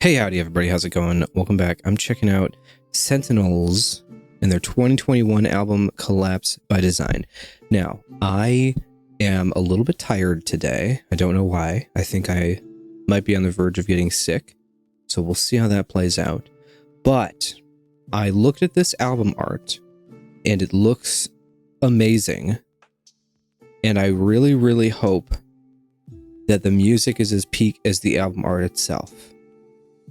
Hey, howdy, everybody. How's it going? Welcome back. I'm checking out Sentinels and their 2021 album Collapse by Design. Now, I am a little bit tired today. I don't know why. I think I might be on the verge of getting sick, so we'll see how that plays out. But I looked at this album art, and it looks amazing. And I really, really hope that the music is as peak as the album art itself.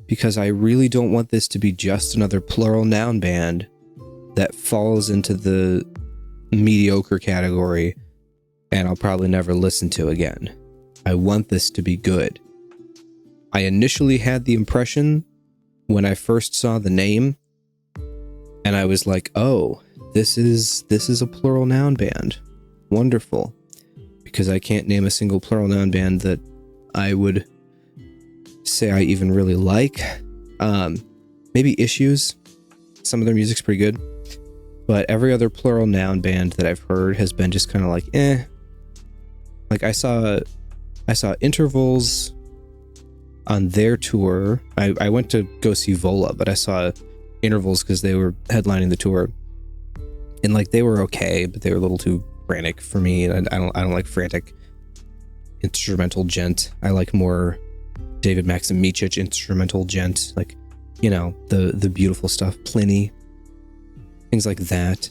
Because I really don't want this to be just another plural noun band that falls into the mediocre category and I'll probably never listen to again. I want this to be good. I initially had the impression when I first saw the name and I was like, oh, this is a plural noun band. Wonderful. Because I can't name a single plural noun band that I would say I even really like. Maybe Issues. Some of their music's pretty good. But every other plural noun band that I've heard has been just kind of like, eh. Like I saw Intervals on their tour. I went to go see Vola, but I saw Intervals because they were headlining the tour. And like they were okay, but they were a little too frantic for me. And I don't like frantic instrumental gent. I like more David Maximicic instrumental gent, like, you know, the beautiful stuff, Pliny, things like that.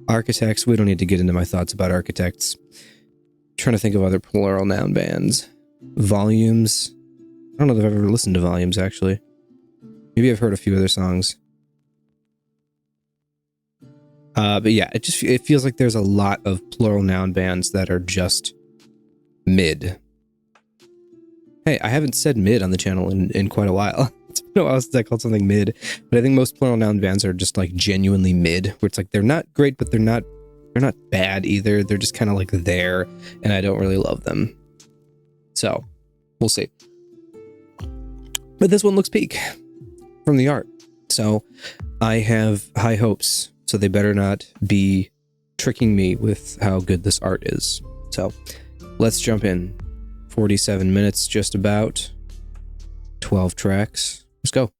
Architects, we don't need to get into my thoughts about Architects. I'm trying to think of other plural noun bands. Volumes, I don't know if I've ever listened to Volumes, actually. Maybe I've heard a few of their songs. But yeah, it feels like there's a lot of plural noun bands that are just mid. Hey, I haven't said mid on the channel in quite a while. It's been a while since I called something mid, but I think most plural noun bands are just like genuinely mid, where it's like they're not great, but they're not bad either. They're just kind of like there, and I don't really love them. So, we'll see. But this one looks peak from the art. So, I have high hopes. So they better not be tricking me with how good this art is. So, let's jump in. 47 minutes, just about. 12 tracks. Let's go.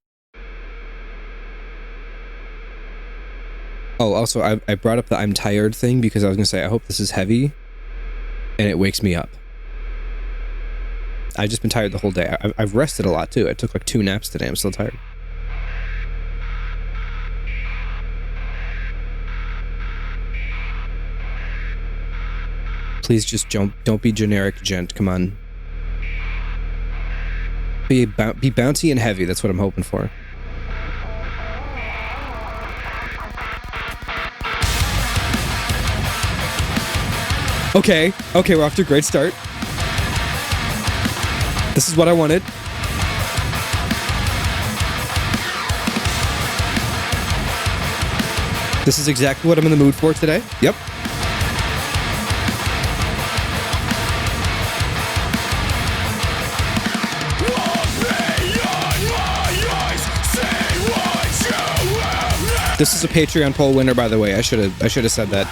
Oh, also, I brought up the I'm tired thing because I was going to say, I hope this is heavy, and it wakes me up. I've just been tired the whole day. I've rested a lot, too. I took like 2 naps today. I'm still tired. Please just don't be generic, gent. Come on. Be bouncy and heavy. That's what I'm hoping for. Okay, we're off to a great start. This is what I wanted. This is exactly what I'm in the mood for today. Yep. This is a Patreon poll winner, by the way. I should have said that.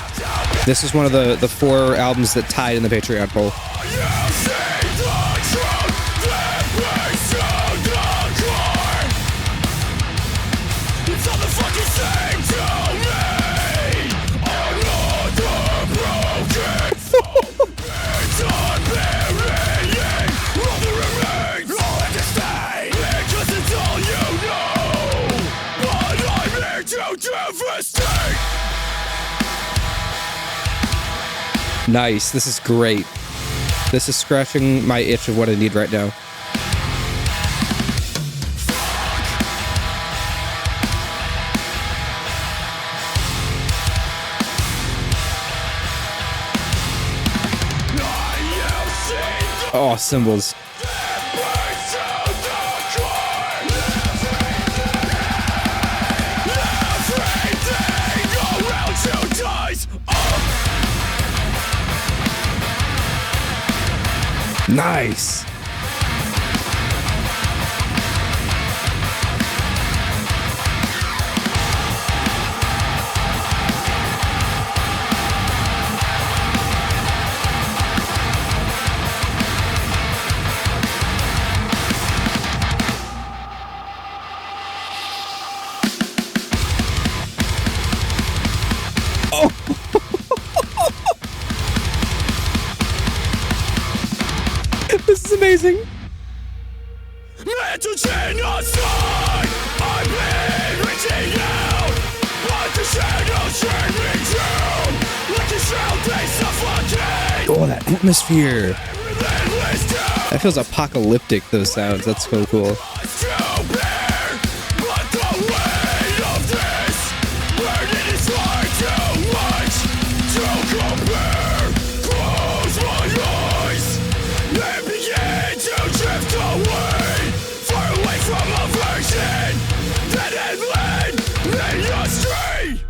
This is one of the 4 albums that tied in the Patreon poll. Nice. This is great. This is scratching my itch of what I need right now. Oh, cymbals. Nice. amazing. Mental genocide. I've been reaching out, but the shadows drag me down. Like a shell, they suffocate. Oh, that atmosphere. Relentless doubt. That feels apocalyptic, those sounds. That's so cool. To bear, but the weight of this burden is far too much to compare. Close my eyes and begin to drift away, far away from a version that had led me astray.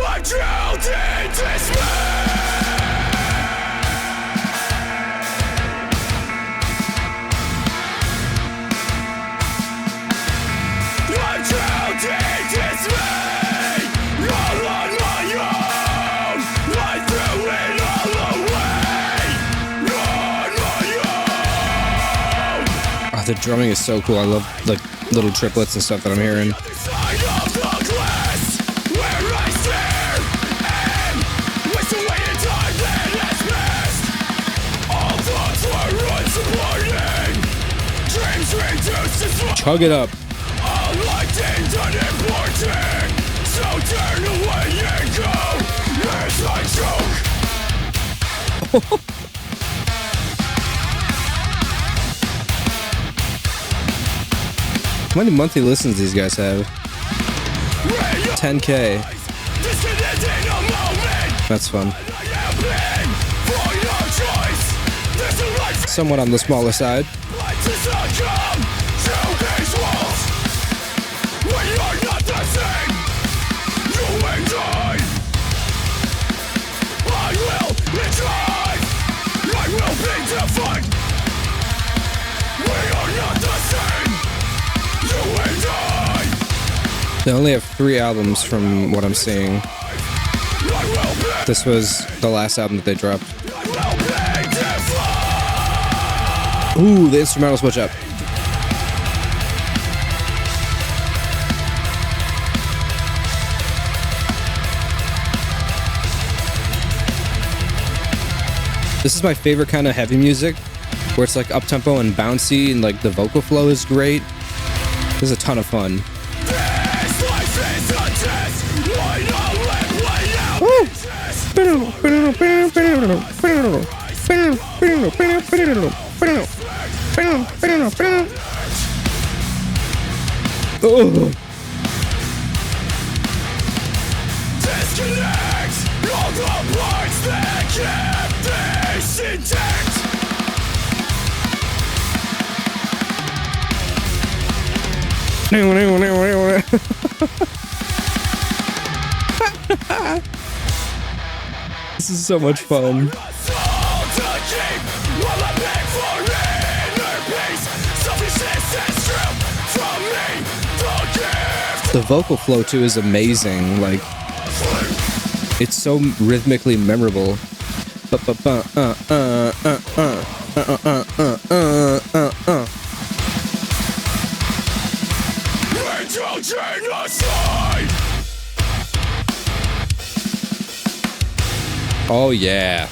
I'm drowned in despair. I'm drowned in dismay, all on my own. I threw it all away, on my own. Oh, the drumming is so cool. I love like little triplets and stuff that I'm hearing. Other side of the glass, where I stare and waste away in time that has passed. All thoughts were unsupported, dreams reduced to smoke. Chug it up. All light and unimportant, so turn away and go as I choke. How many monthly listens these guys have? 10K. Disconnect in a moment. That's fun. I have been for your choice. There's a life Somewhat on the smaller side. like to succumb to these walls. We are not the same, you and I will retrieve, I will be defined. We are not the same, you and I They only have 3 albums from what I'm seeing. will be, This was the last album that they dropped. I will be defined. Ooh, the instrumental switch up. This is my favorite kind of heavy music, where it's like up-tempo and bouncy, and like the vocal flow is great. This is a ton of fun. This life is a test, why not let play out Woo! this test? Oh. Disconnect all the parts that kept this intact. This is so much fun. A soul to keep while I beg for inner peace. Selfishness is stripped from me. The gift. The vocal flow too is amazing. Like, it's so rhythmically memorable. Mental genocide. Oh yeah.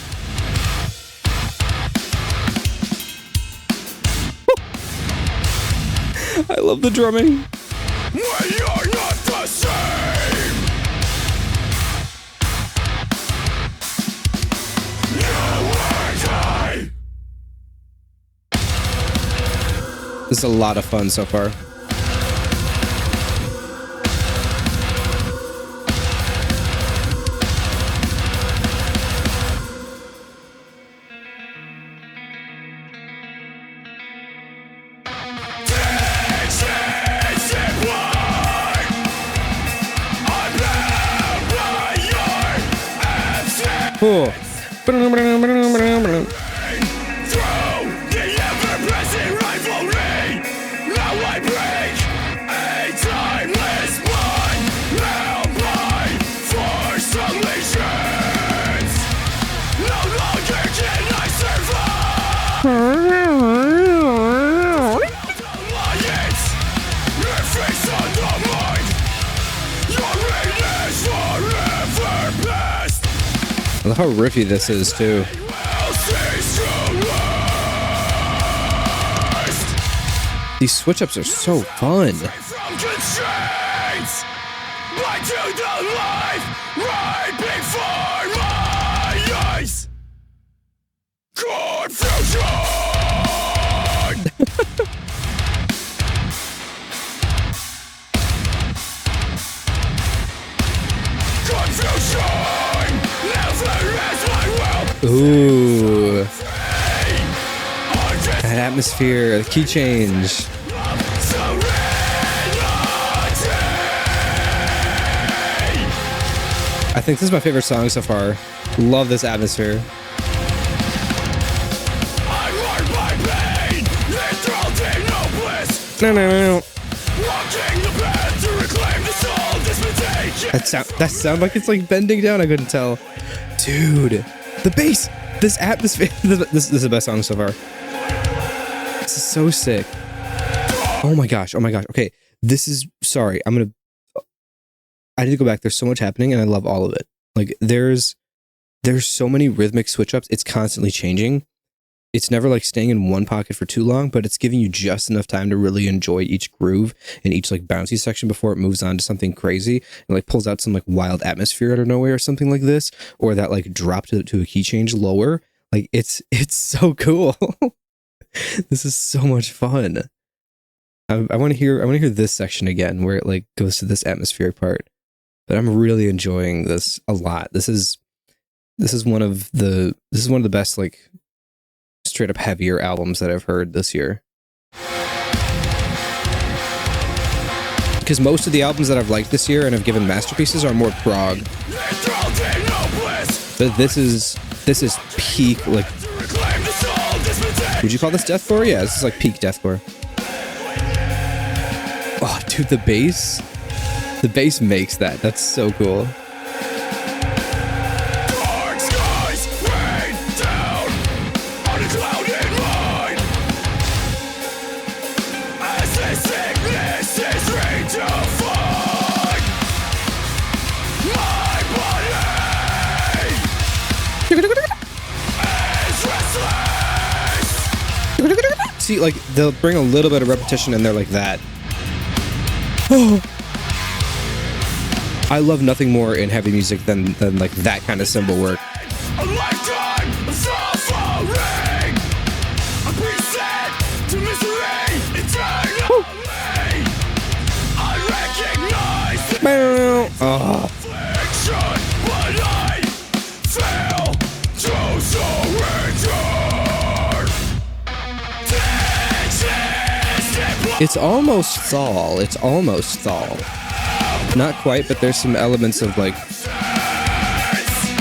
I love the drumming. We are not the same. You and I. This is a lot of fun so far. Cool. Through the ever-present rivalry, now I break a timeless bond, bound by forced allegiance. No longer can I survive. Alliance, your face on the mind, your reign is forever. I love how riffy this is too. These switch ups are so fun. From constraints, but to the life right before my eyes. Confusion. Confusion never is my will. Ooh. That atmosphere, the key change. I think this is my favorite song so far. Love this atmosphere. No. That sound like it's like bending down. I couldn't tell. Dude, the bass, this atmosphere. This is the best song so far. This is so sick. Oh my gosh. Okay, this is, sorry. I need to go back. There's so much happening and I love all of it. Like there's so many rhythmic switch ups. It's constantly changing. It's never like staying in one pocket for too long, but it's giving you just enough time to really enjoy each groove and each like bouncy section before it moves on to something crazy and like pulls out some like wild atmosphere out of nowhere or something like this, or that like drop to a key change lower. Like it's so cool. This is so much fun. I want to hear this section again where it like goes to this atmospheric part. But I'm really enjoying this a lot. This is one of the best like straight up heavier albums that I've heard this year. Because most of the albums that I've liked this year and have given masterpieces are more prog. But this is peak, like, would you call this deathcore? Yeah, this is like peak deathcore. Oh, dude, the bass makes that. That's so cool. See, like, they'll bring a little bit of repetition in there like that. Oh. I love nothing more in heavy music than like that kind of cymbal work. A lifetime of suffering, a preset to misery eternally. I recognize the affliction, but I fail to surrender. It's almost Thal. Not quite, but there's some elements of like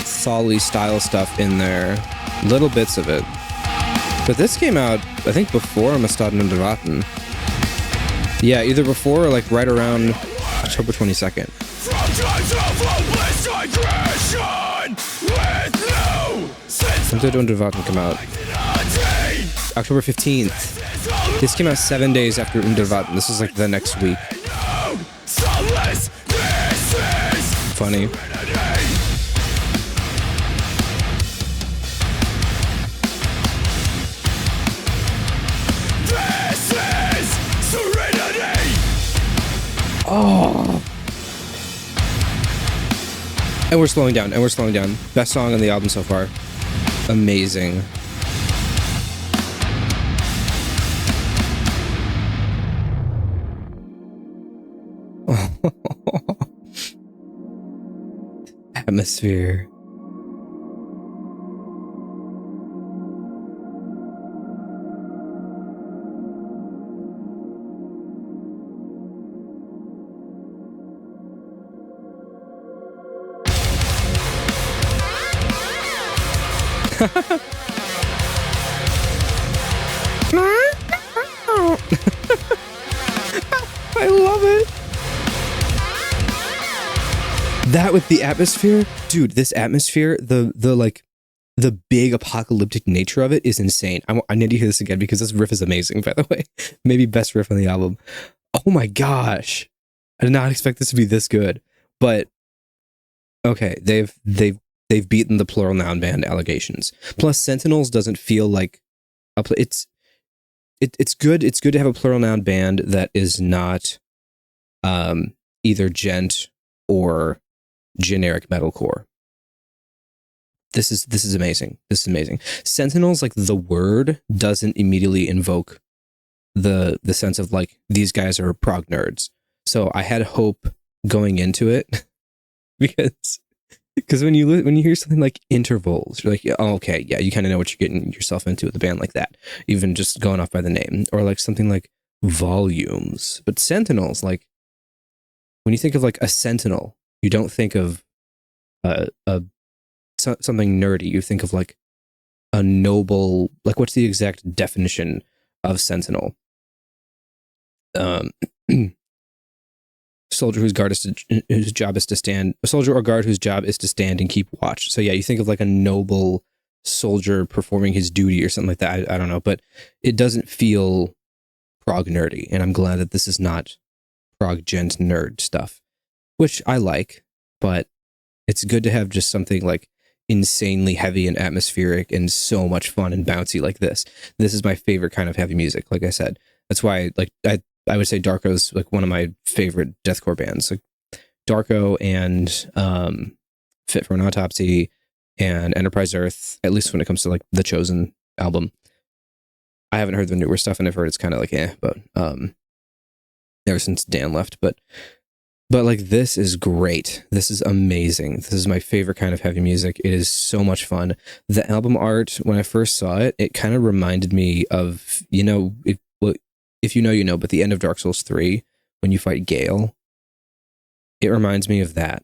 Thal-y style stuff in there. Little bits of it. But this came out, I think, before Amistad und Erwarten. Yeah, either before or like right around October 22nd. Amistad und Erwarten come out October 15th. This came out 7 days after Unterwarten. This is like the next week. Funny. Oh. And we're slowing down. Best song on the album so far. Amazing. Atmosphere. I love it. That with the atmosphere, dude, this atmosphere, the like the big apocalyptic nature of it is insane. I need to hear this again because this riff is amazing, by the way. Maybe best riff on the album. Oh my gosh. I did not expect this to be this good. But okay, they've they've beaten the plural noun band allegations. Plus, Sentinels doesn't feel like it's good. It's good to have a plural noun band that is not either gent or generic metalcore. This is amazing. This is amazing. Sentinels, like the word, doesn't immediately invoke the sense of like these guys are prog nerds. So I had hope going into it because when you hear something like intervals, you're like, oh, okay, yeah, you kind of know what you're getting yourself into with a band like that, even just going off by the name, or like something like volumes. But Sentinels, like when you think of like a sentinel, you don't think of something nerdy. You think of like a noble, like what's the exact definition of sentinel? Soldier whose job is to stand, a soldier or guard whose job is to stand and keep watch. So yeah, you think of like a noble soldier performing his duty or something like that. I don't know, but it doesn't feel prog nerdy, and I'm glad that this is not prog gent nerd stuff, which I like, but it's good to have just something like insanely heavy and atmospheric and so much fun and bouncy like this. This is my favorite kind of heavy music, like I said. That's why like I would say Darko's like one of my favorite deathcore bands. Like Darko and Fit for an Autopsy and Enterprise Earth, at least when it comes to like the Chosen album. I haven't heard the newer stuff, and I've heard it's kind of like but ever since Dan left, but like this is great. This is amazing. This is my favorite kind of heavy music. It is so much fun. The album art, when I first saw it, it kind of reminded me of, if you know, you know, but the end of Dark Souls 3, when you fight Gale, it reminds me of that.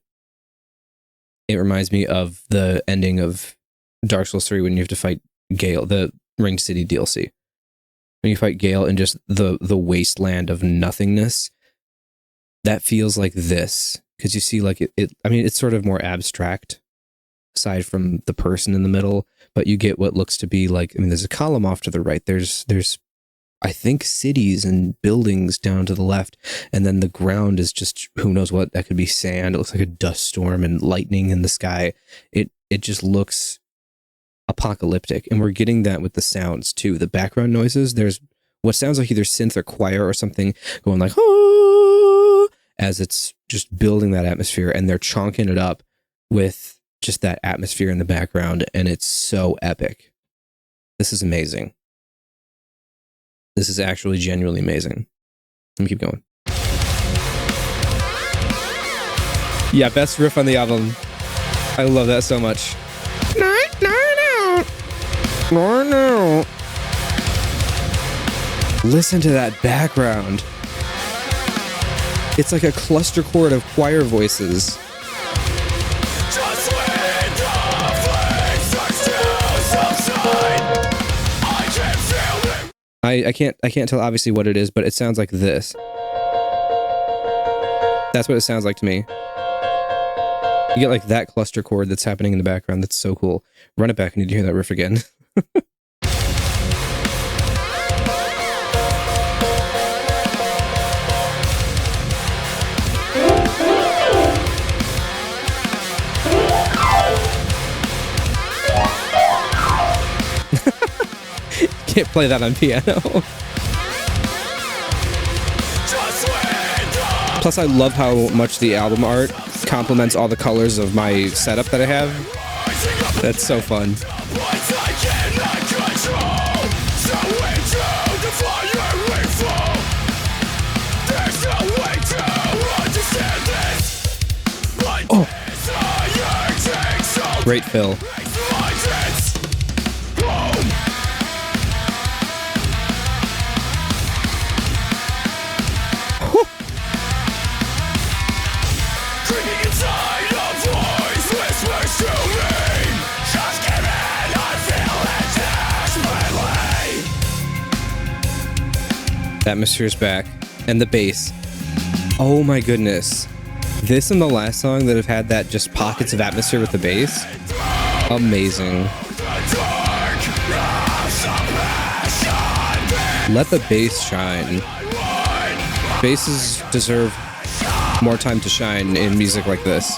It reminds me of the ending of Dark Souls 3 when you have to fight Gale, the Ringed City DLC. When you fight Gale in just the wasteland of nothingness, that feels like this. Because you see like it's sort of more abstract, aside from the person in the middle, but you get what looks to be like, there's a column off to the right. There's I think cities and buildings down to the left, and then the ground is just who knows what. That could be sand. It looks like a dust storm and lightning in the sky. It just looks apocalyptic, and we're getting that with the sounds too. The background noises. There's what sounds like either synth or choir or something going like oh, as it's just building that atmosphere, and they're chonking it up with just that atmosphere in the background, and it's so epic. This is amazing. This is actually genuinely amazing. Let me keep going. Yeah, best riff on the album. I love that so much. No. Listen to that background. It's like a cluster chord of choir voices. I can't tell obviously what it is, but it sounds like this. That's what it sounds like to me. You get like that cluster chord that's happening in the background. That's so cool. Run it back. I need to hear that riff again. Can't play that on piano. Plus, I love how much the album art complements all the colors of my setup that I have. That's so fun. Oh. Great fill. Atmosphere's back, and the bass. Oh my goodness. This and the last song that have had that just pockets of atmosphere with the bass. Amazing. Let the bass shine. Basses deserve more time to shine in music like this.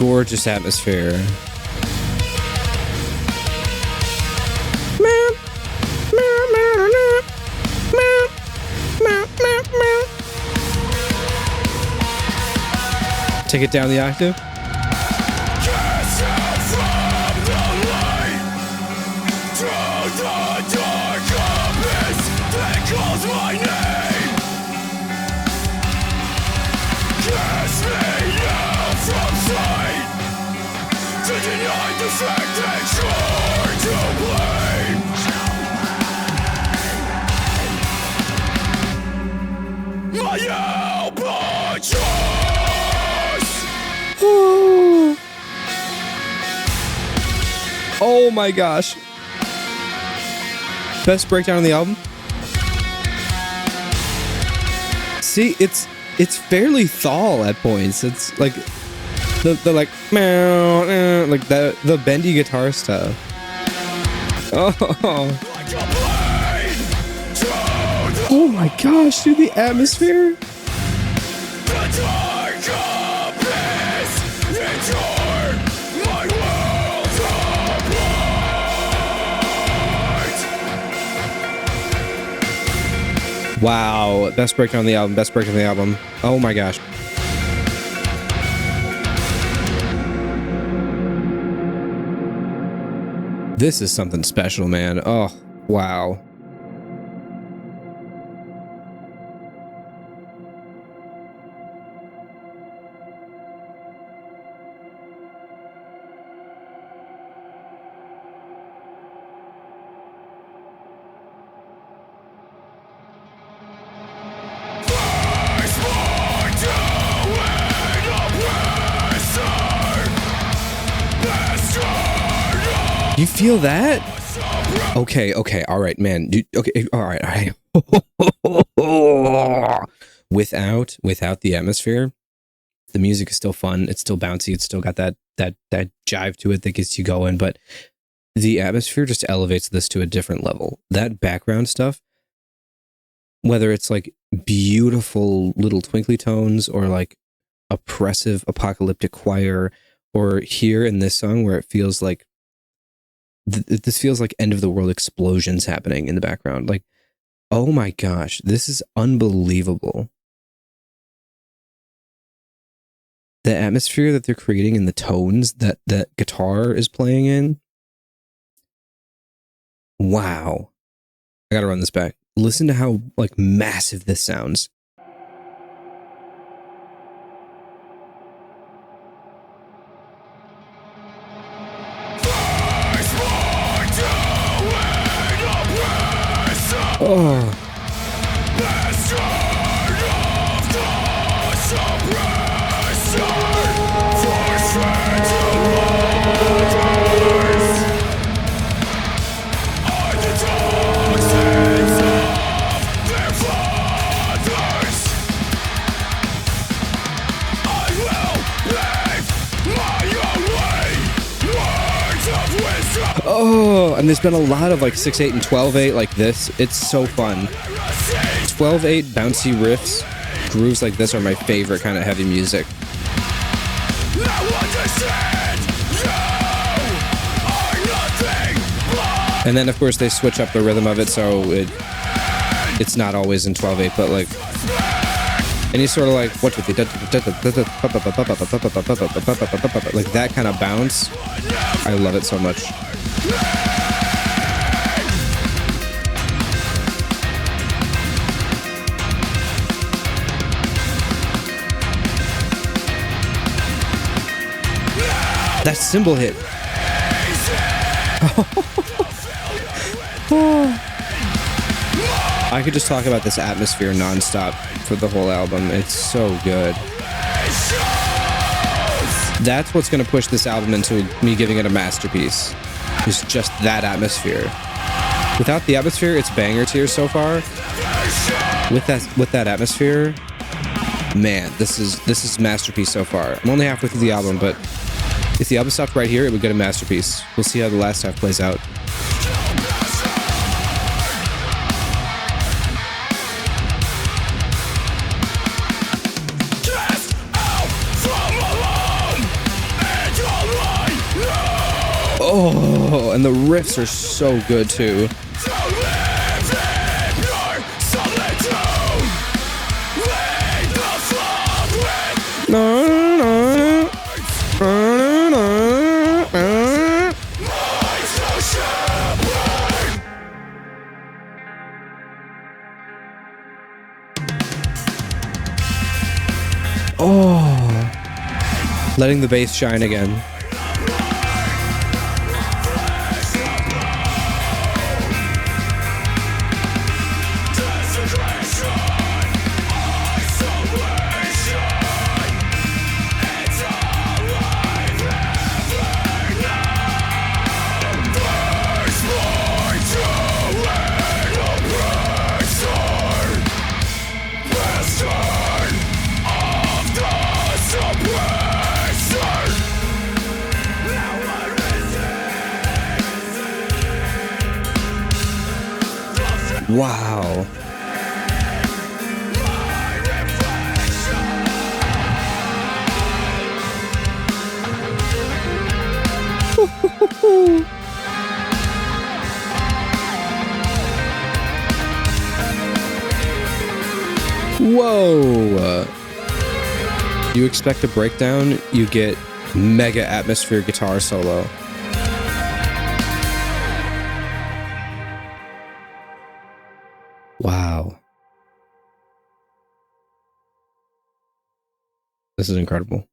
Gorgeous atmosphere. Take it down the octave. Cast out from the light to the dark abyss that calls my name. Cast me out from sight to deny the fact that you're to blame. My albatross. Oh my gosh. Best breakdown on the album. See, it's fairly thal at points. It's like the like meow, like the bendy guitar stuff. Oh my gosh, dude, the atmosphere. Wow, best breakdown on the album, best breakdown on the album. Oh my gosh. This is something special, man. Oh, wow. You feel that? Okay, all right, man. Dude, okay, all right. Without the atmosphere, the music is still fun. It's still bouncy. It's still got that jive to it that gets you going. But the atmosphere just elevates this to a different level. That background stuff, whether it's like beautiful little twinkly tones or like oppressive apocalyptic choir, or here in this song where it feels like this feels like end of the world explosions happening in the background. Like, oh my gosh, this is unbelievable. The atmosphere that they're creating and the tones that that guitar is playing in. Wow. I gotta run this back. Listen to how like massive this sounds. Oh. Oh, and there's been a lot of like 6/8 and 12/8 like this. It's so fun. 12/8 bouncy riffs, grooves like this are my favorite kind of heavy music. And then of course they switch up the rhythm of it, so it's not always in 12/8, but like any sort of like what like that kind of bounce. I love it so much. That cymbal hit. I could just talk about this atmosphere nonstop for the whole album. It's so good. That's what's going to push this album into me giving it a masterpiece. It's just that atmosphere. Without the atmosphere, it's banger tier so far. With that atmosphere, man, this is masterpiece so far. I'm only halfway through the album, but if the album stopped right here, it would get a masterpiece. We'll see how the last half plays out. and the riffs are so good too. To live in your solitude. Lead the flock with minds to shepherd. Oh, letting the bass shine again. Wow. Whoa. You expect a breakdown, you get mega atmosphere guitar solo. Wow. This is incredible.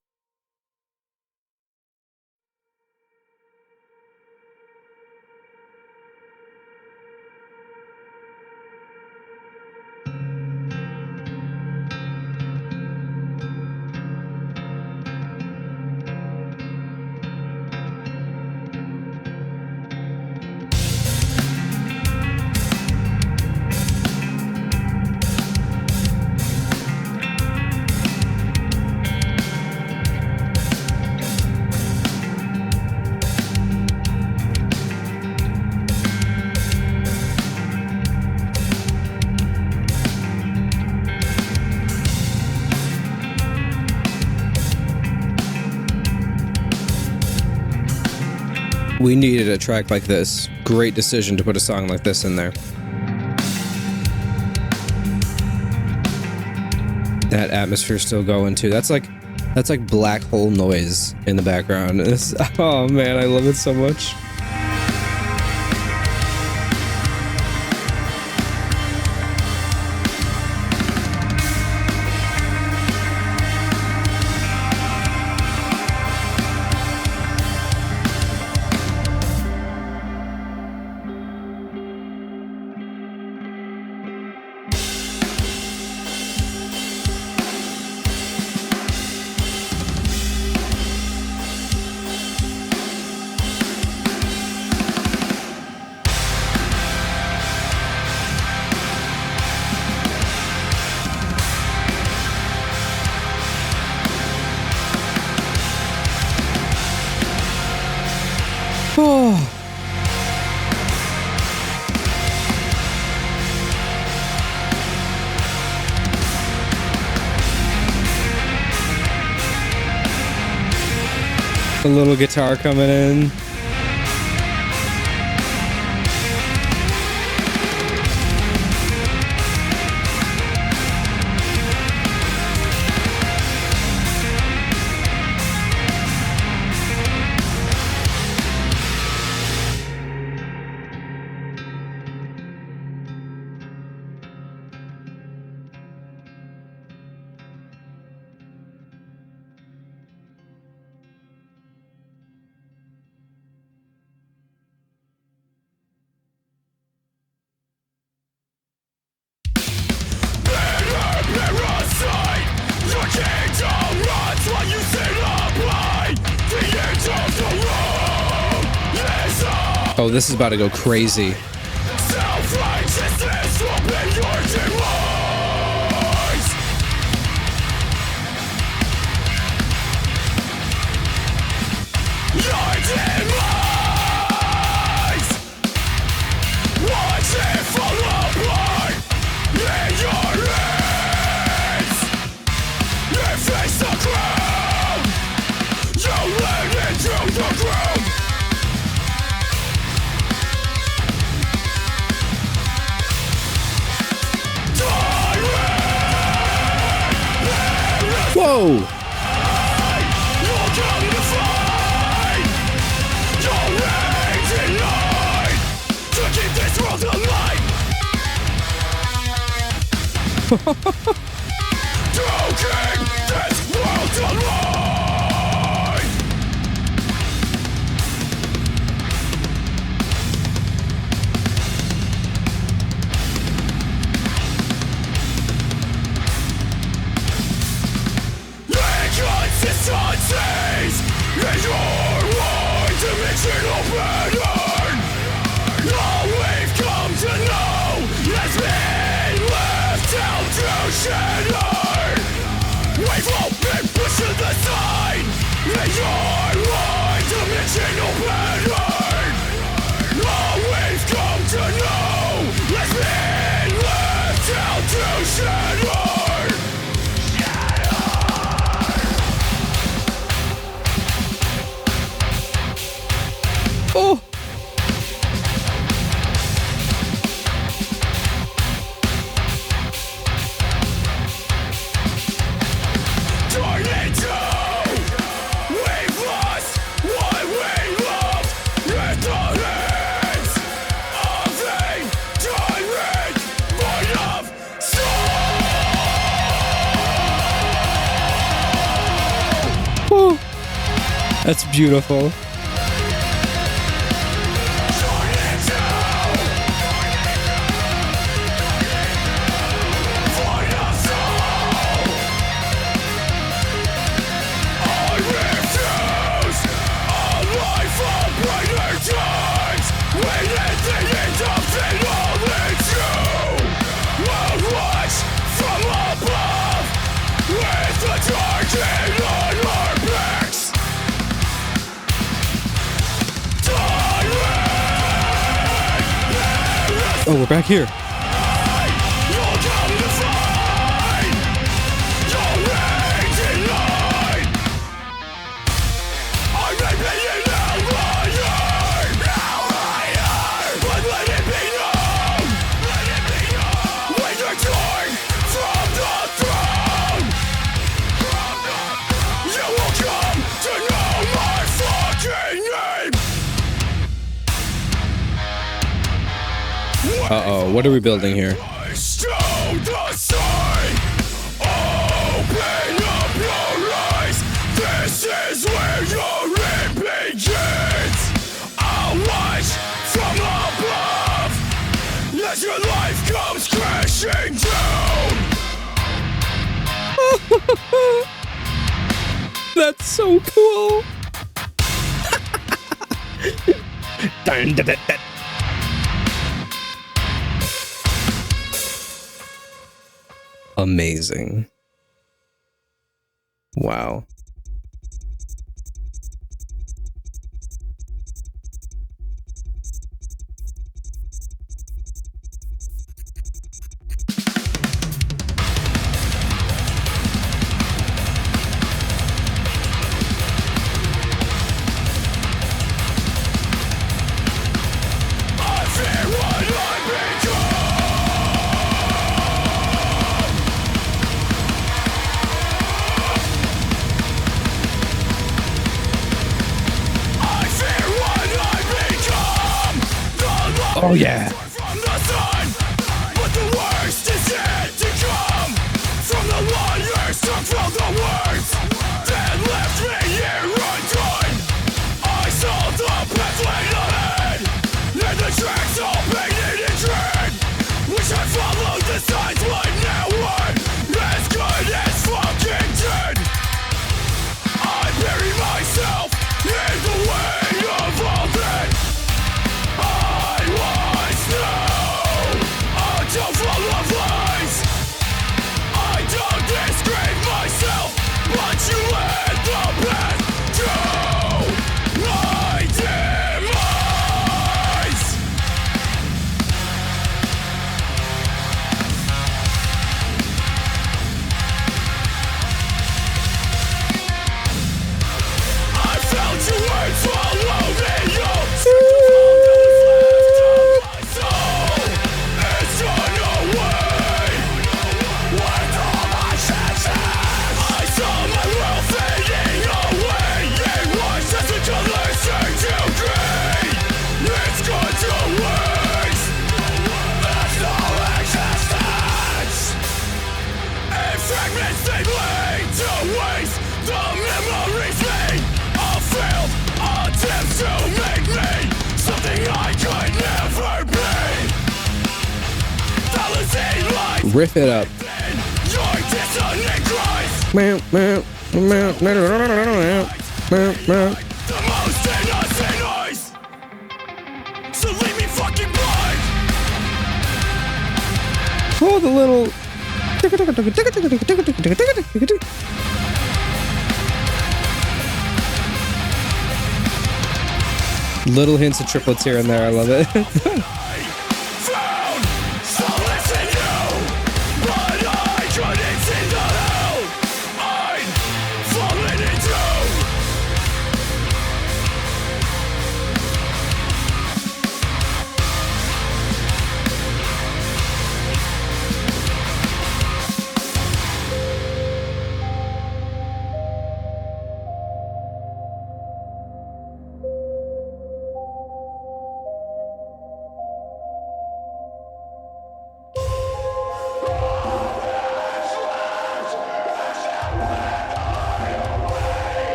We needed a track like this. Great decision to put a song like this in there. That atmosphere still going too. That's like black hole noise in the background. Oh man, I love it so much. Oh. A little guitar coming in. Oh, this is about to go crazy. Self-righteousness will be your demise. Your demise. Watch it fall apart in your hands. You face the ground. You lean into the ground. Whoa! You're coming to fight. Your raging light to keep this world alive. To keep this world alive. Inconsistencies in your one-dimensional pattern. All we've come to know has been left down to shatter. We've all been pushed to the side in your one-dimensional pattern. All we've come to know has been left down to shatter. Oh! Tornado! We've lost what we loved at the hands of a tyrant void of soul! Oh! That's beautiful. Oh, we're back here. Uh-oh, what are we building here? Open up your eyes. This is where your end begins. I'll watch from above as your life comes crashing down. That's so cool. Dun, dun, dun, dun. Amazing. Wow. Oh yeah. From the sun, but the worst is yet to come. From the liars took from the words that left me here undone. I saw the path laid ahead, and the tracks all painted in dread. Wish I followed the signs, but now I'm as good as fucking dead. I bury myself in the way of all that I was lead to waste the memories made of failed attempts to make me something I could never be. Fallacy lies Riff it up. in your dissonant cries. The most innocent eyes. So leave me fucking blind. Oh, the little. Little hints of triplets here and there. I love it. I found solace in you, but I couldn't see the hell I'd fallen into.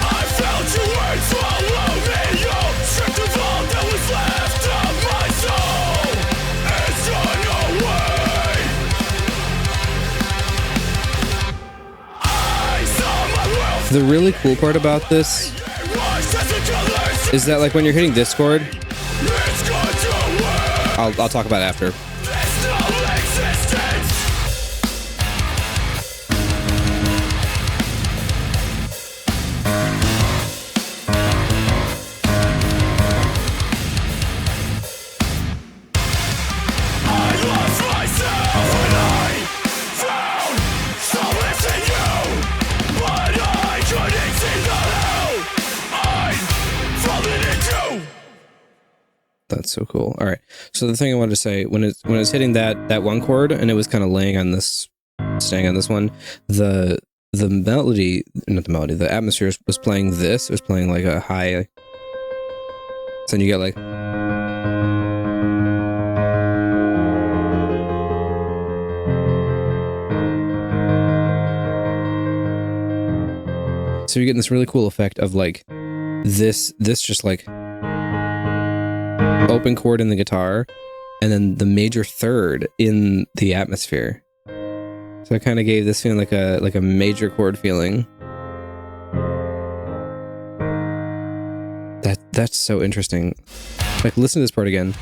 I felt you would swallow me up, stripped of all that was left of my soul. It's gone away. I saw my world The really cool part about this washed as the colors. is that, like, when you're hitting this chord, It's gone to work. I'll talk about it after. There's no existence. I lost myself and I found solace in you, but I couldn't see the hell I'd fallen into. That's so cool. All right. So the thing I wanted to say, when it's hitting that one chord and it was kind of laying on this, staying on this one, the melody, not the melody, the atmosphere was playing this. It was playing like a high. So then you get like. So you're getting this really cool effect of like this just like open chord in the guitar and then the major third in the atmosphere. So it kind of gave this feeling like a major chord feeling. That's so interesting. Like, listen to this part again.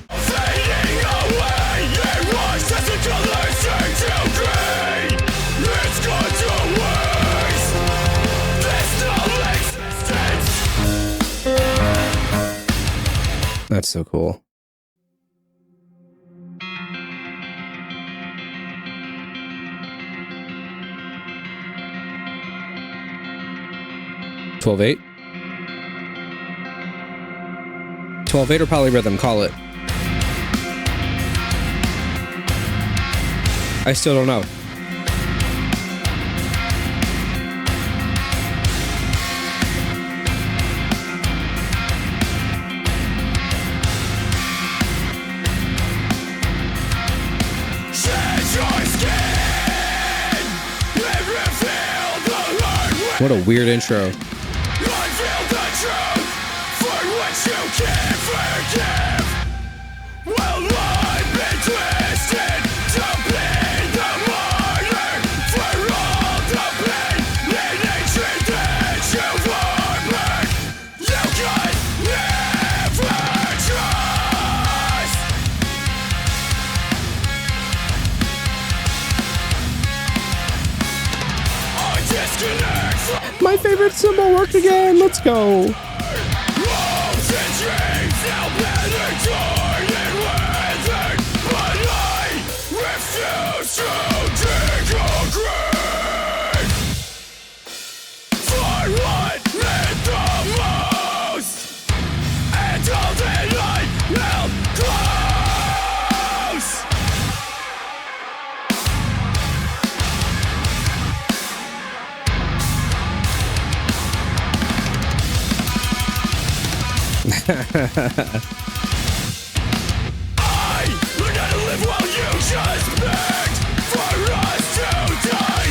Fading away, it washed as the colors turn to grey. It's gone to waste. There's no existence. That's so cool. $12.8. 12.8 or polyrhythm, call it. I still don't know. Shed your skin. It revealed the hard way. What a weird intro. Unveil the truth for which you can't forgive. Well, I've been twisted to be the martyr for all the pain and hatred that you've harbored. You could never trust. I disconnect from My favorite symbol worked again. Let's go. hopes and dreams now battered, torn and weathered, but I refuse to dig a grave for what meant the most, and all that I held close. just begged for us to die.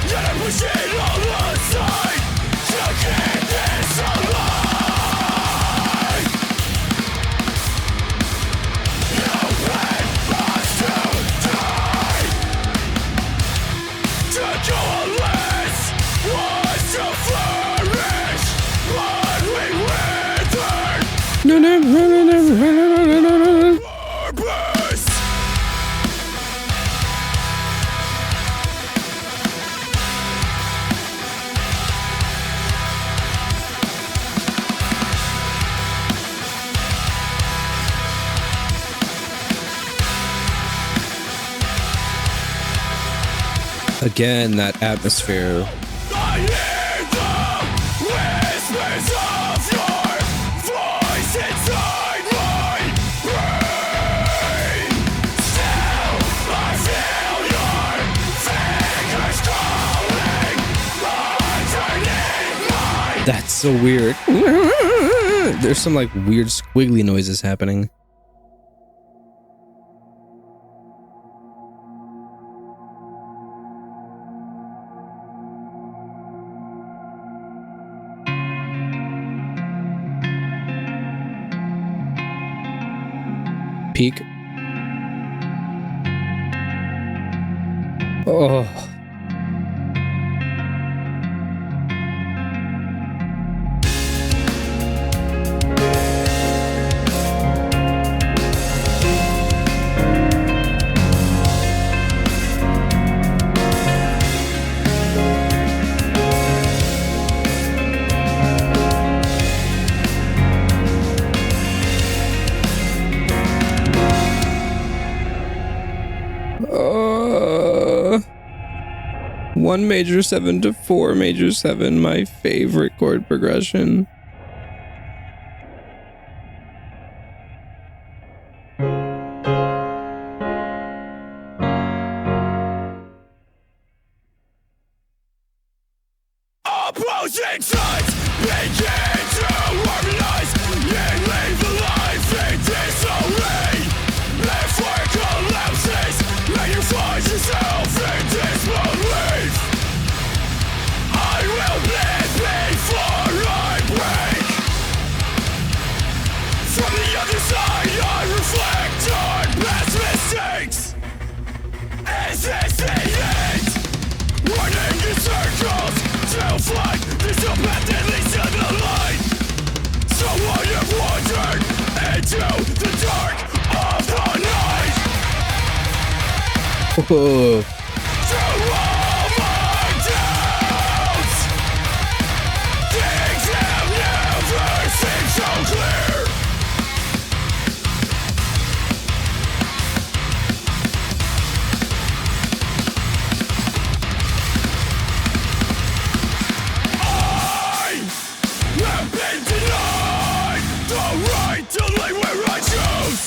Yet I push it all aside to keep this alive. You made us to die. To coalesce was to flourish, but we withered. Purpose. Again, that atmosphere. I hear the whispers of your voice inside my brain. Still, I feel your fingers crawling underneath my. That's so weird. There's some like weird squiggly noises happening. Peak. Oh. One major 7 to 4 major 7, my favorite chord progression. Opposing sides begin to harmonize and leave the life in disarray. Before it collapses, may you find yourself in disbelief. I will bleed before I break. From the other side, I reflect on past mistakes. Is this the end? Running in circles to find this path that leads to the light. So I have wandered into the dark of the night. Whoa. Through all my doubts, things have never seemed so clear. Have been denied the right to live where I choose.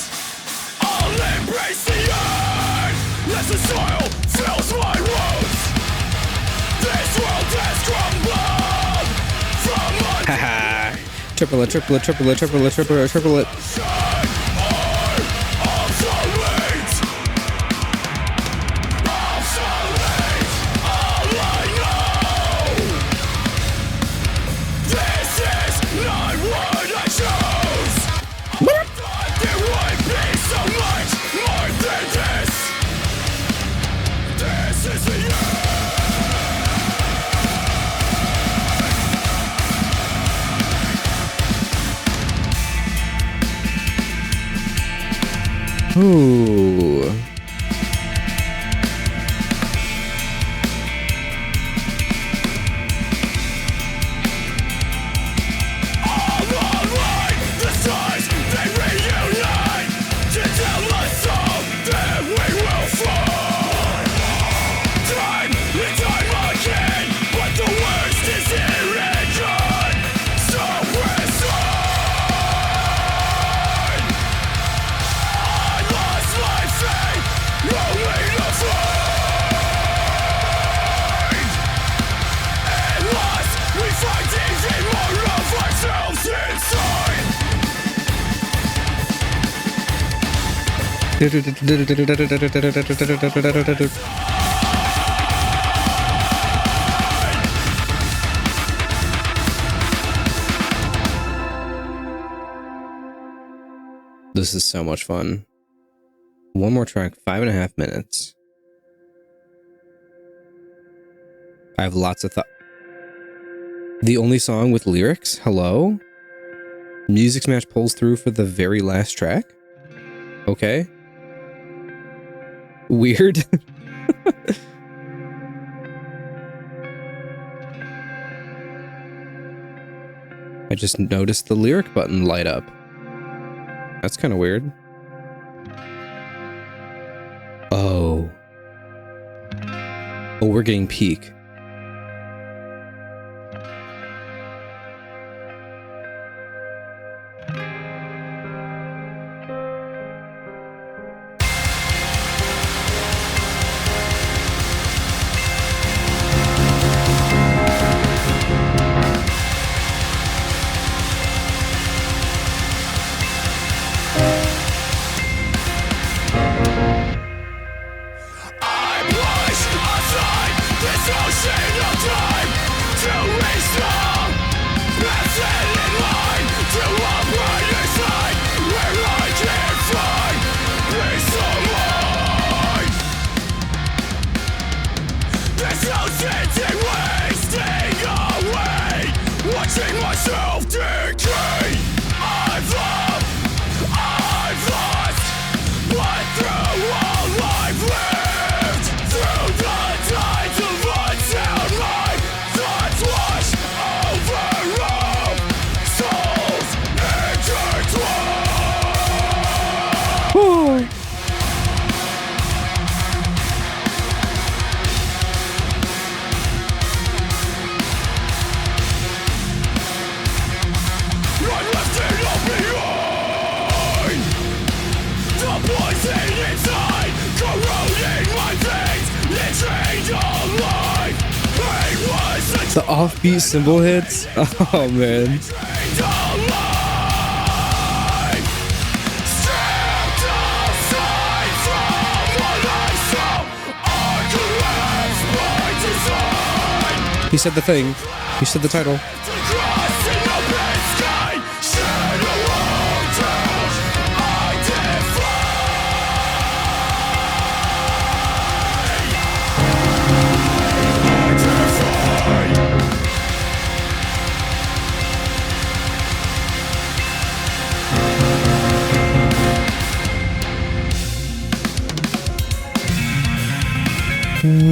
I'll embrace the earth as the soil fills my wounds. This world has crumbled from Haha. Triple it, triple it, triple it, triple it, triple it, triple it. obsolete. Obsolete. All I know. This is not what I chose. I thought there would be so much more than this. This is the Ooh. all alike. The stars, they reunite to tell us all that we will fall. Time and time again, but the worst is here and gone. So resign. I lost my faith This is so much fun. One more track, 5.5 minutes. I have lots of thought. The only song with lyrics? Hello? Music Smash pulls through for the very last track? Okay. Weird. I just noticed the lyric button light up. That's kind of weird. Oh. Oh, we're getting peak. The offbeat cymbal hits? Oh, man. He said the thing. He said the title.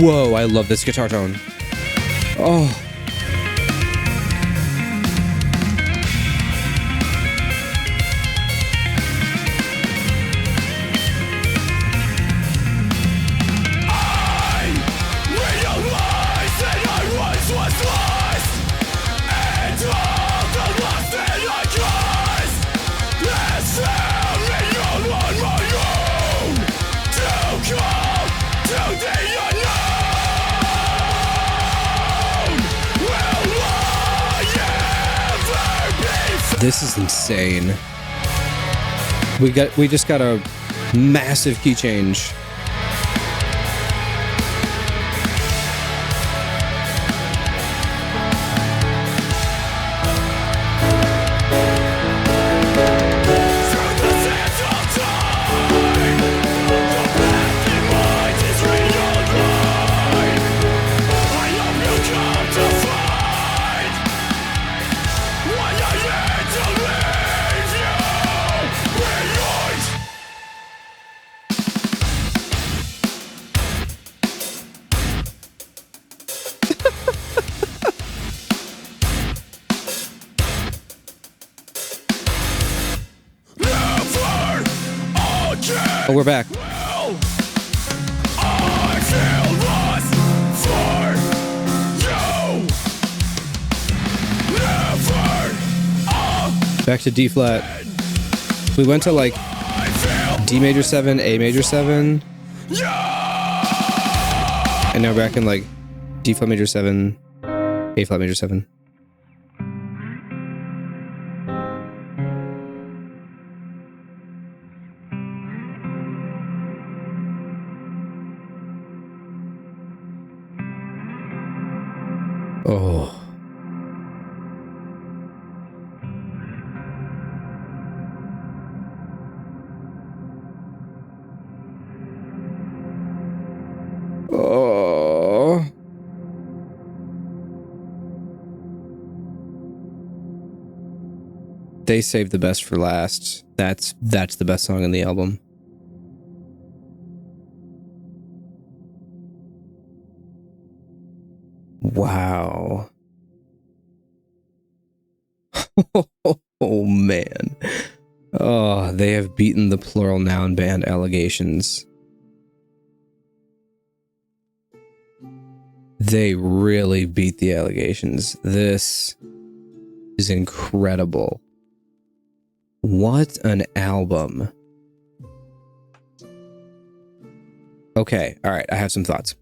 Whoa, I love this guitar tone. Oh. This is insane. We just got a massive key change. Oh, we're back. Back to D flat. We went to like D major 7, A major 7. And now we're back in like D flat major 7, A flat major 7. They saved the best for last. That's the best song on the album. Wow. Oh man. Oh, they have beaten the plural noun band allegations. They really beat the allegations. This is incredible. What an album. Okay, all right, I have some thoughts.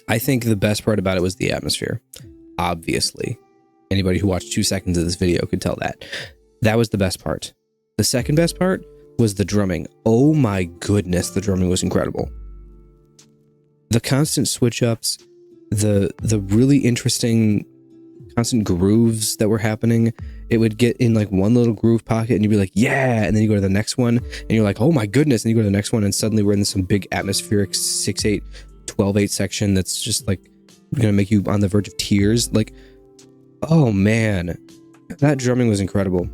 I think the best part about it was the atmosphere. Obviously. Anybody who watched 2 seconds of this video could tell that. That was the best part. The second best part was the drumming. Oh my goodness, the drumming was incredible. The constant switch-ups, the really interesting constant grooves that were happening. It would get in like one little groove pocket and you'd be like, yeah, and then you go to the next one and you're like, oh my goodness, and you go to the next one and suddenly we're in some big atmospheric 6/8, 12/8 section that's just like gonna make you on the verge of tears. Like, oh man, that drumming was incredible.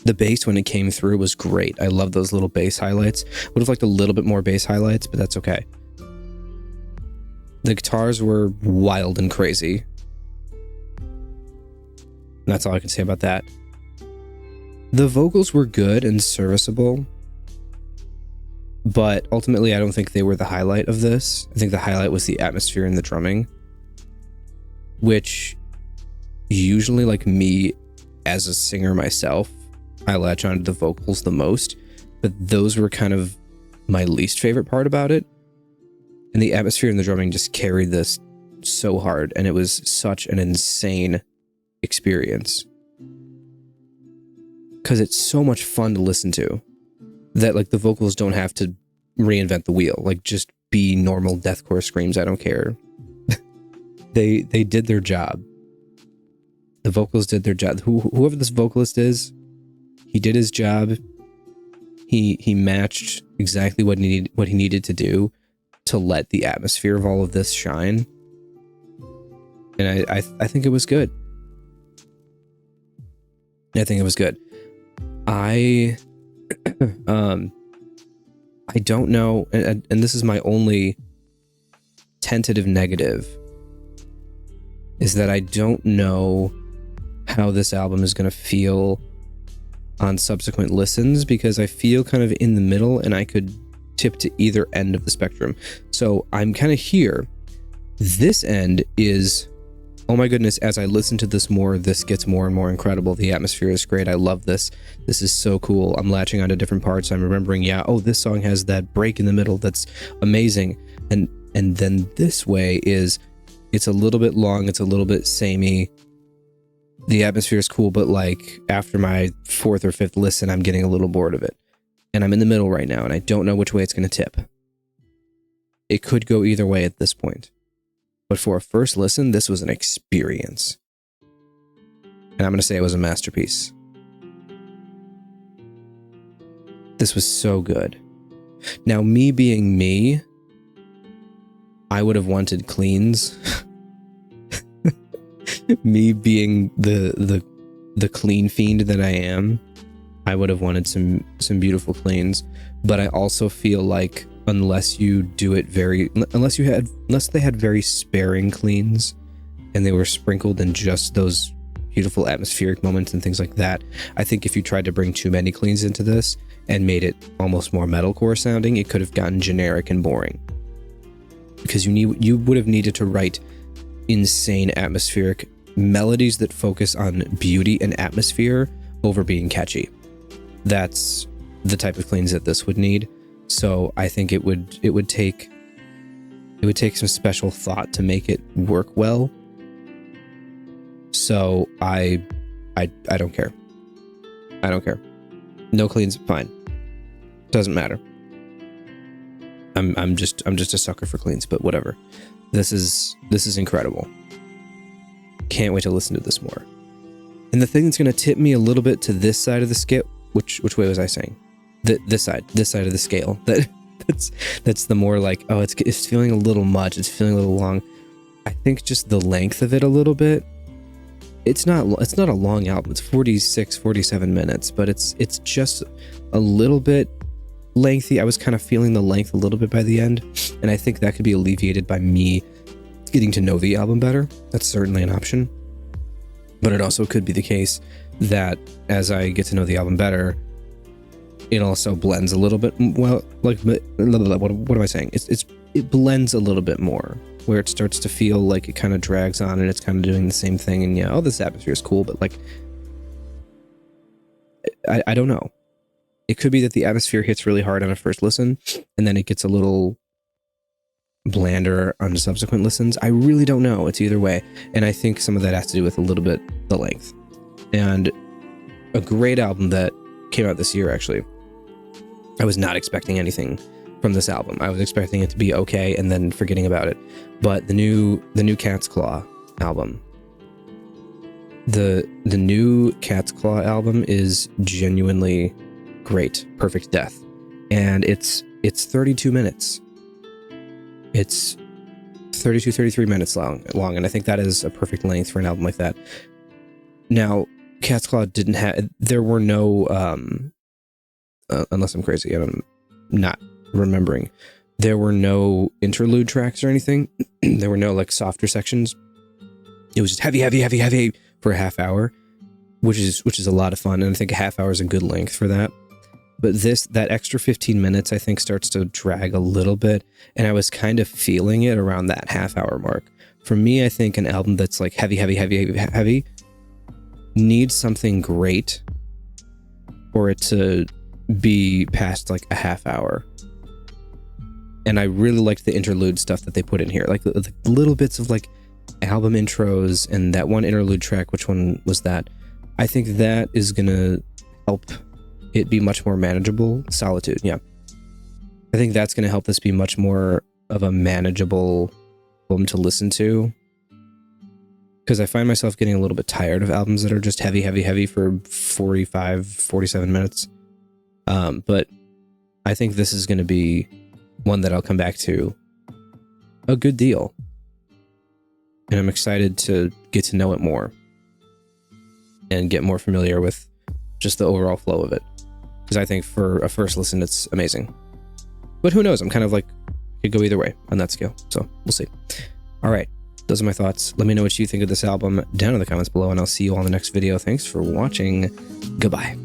The bass when it came through was great. I love those little bass highlights. Would have liked a little bit more bass highlights, but that's okay. The guitars were wild and crazy. That's all I can say about that. The vocals were good and serviceable, but ultimately I don't think they were the highlight of this. I think the highlight was the atmosphere and the drumming, which usually, like me as a singer myself, I latch onto the vocals the most, but those were kind of my least favorite part about it. And the atmosphere and the drumming just carried this so hard, and it was such an insane experience. Because it's so much fun to listen to that, like, the vocals don't have to reinvent the wheel. Like, just be normal deathcore screams. I don't care. They did their job. The vocals did their job. Whoever this vocalist is, he did his job. He matched exactly what he needed to do to let the atmosphere of all of this shine. And I think it was good. I think it was good. I don't know, and this is my only tentative negative, is that I don't know how this album is going to feel on subsequent listens, because I feel kind of in the middle and I could tip to either end of the spectrum. So I'm kind of here. This end is, oh my goodness, as I listen to this more, this gets more and more incredible. The atmosphere is great. I love this. This is so cool. I'm latching onto different parts. I'm remembering, yeah, oh, this song has that break in the middle. That's amazing. And then this way is, it's a little bit long. It's a little bit samey. The atmosphere is cool, but like after my 4th or 5th listen, I'm getting a little bored of it. And I'm in the middle right now, and I don't know which way it's going to tip. It could go either way at this point. But for a first listen, this was an experience. And I'm going to say it was a masterpiece. This was so good. Now, me being me, I would have wanted cleans. Me being the clean fiend that I am, I would have wanted some beautiful cleans. But I also feel like unless you do it unless they had very sparing cleans and they were sprinkled in just those beautiful atmospheric moments and things like that, I think if you tried to bring too many cleans into this and made it almost more metalcore sounding, it could have gotten generic and boring. Because you would have needed to write insane atmospheric melodies that focus on beauty and atmosphere over being catchy. That's the type of cleans that this would need. So I think it would take some special thought to make it work well. So I don't care. I don't care. No cleans, fine. Doesn't matter. I'm just a sucker for cleans, but whatever. This is incredible. Can't wait to listen to this more. And the thing that's going to tip me a little bit to this side of the scale, which way was I saying? This side of the scale. That's the more like, oh, it's feeling a little much. It's feeling a little long. I think just the length of it a little bit. it's not a long album. It's 46, 47 minutes, but it's just a little bit lengthy. I was kind of feeling the length a little bit by the end, and I think that could be alleviated by me getting to know the album better. That's certainly an option. But it also could be the case that as I get to know the album better, it also blends a little bit. Well, like, what am I saying? It blends a little bit more, where it starts to feel like it kind of drags on and it's kind of doing the same thing. And yeah, oh, this atmosphere is cool, but like, I don't know. It could be that the atmosphere hits really hard on a first listen, and then it gets a little blander on subsequent listens. I really don't know. It's either way. And I think some of that has to do with a little bit the length. And a great album that came out this year, actually. I was not expecting anything from this album. I was expecting it to be okay and then forgetting about it. But the new Cat's Claw album. The new Cat's Claw album is genuinely great. Perfect Death. And it's 32 minutes. It's 32, 33 minutes long, and I think that is a perfect length for an album like that. Now, Cat's Claw didn't have, there were no, unless I'm crazy, I'm not remembering, there were no interlude tracks or anything. There were no like softer sections. It was just heavy, heavy, heavy, heavy for a half hour, which is a lot of fun, and I think a half hour is a good length for that. But that extra 15 minutes, I think, starts to drag a little bit, and I was kind of feeling it around that half-hour mark. For me, I think an album that's like heavy, heavy, heavy, heavy, heavy needs something great for it to be past like a half hour. And I really liked the interlude stuff that they put in here, like the little bits of like album intros and that one interlude track. Which one was that? I think that is gonna help it be much more manageable. Solitude, yeah. I think that's going to help this be much more of a manageable album to listen to. Because I find myself getting a little bit tired of albums that are just heavy, heavy, heavy for 45, 47 minutes. But I think this is going to be one that I'll come back to a good deal. And I'm excited to get to know it more and get more familiar with just the overall flow of it. Because I think for a first listen, it's amazing. But who knows? I'm kind of like, could go either way on that scale. So we'll see. All right. Those are my thoughts. Let me know what you think of this album down in the comments below, and I'll see you all in the next video. Thanks for watching. Goodbye.